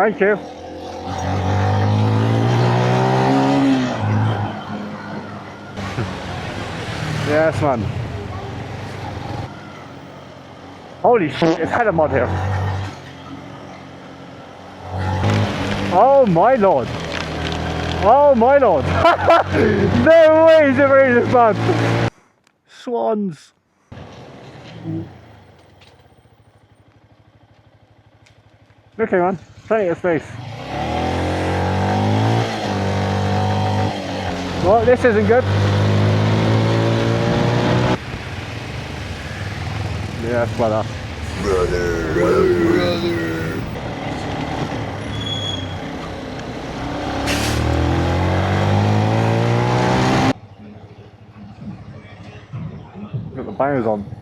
Thank you. Yes, man. Holy shit, it's had a mod here. Oh my lord. Oh my lord. No way to read this, man. Swans. Okay, man. Plenty of space. Well, this isn't good. Yes, brother. Brother. Got the bangers on.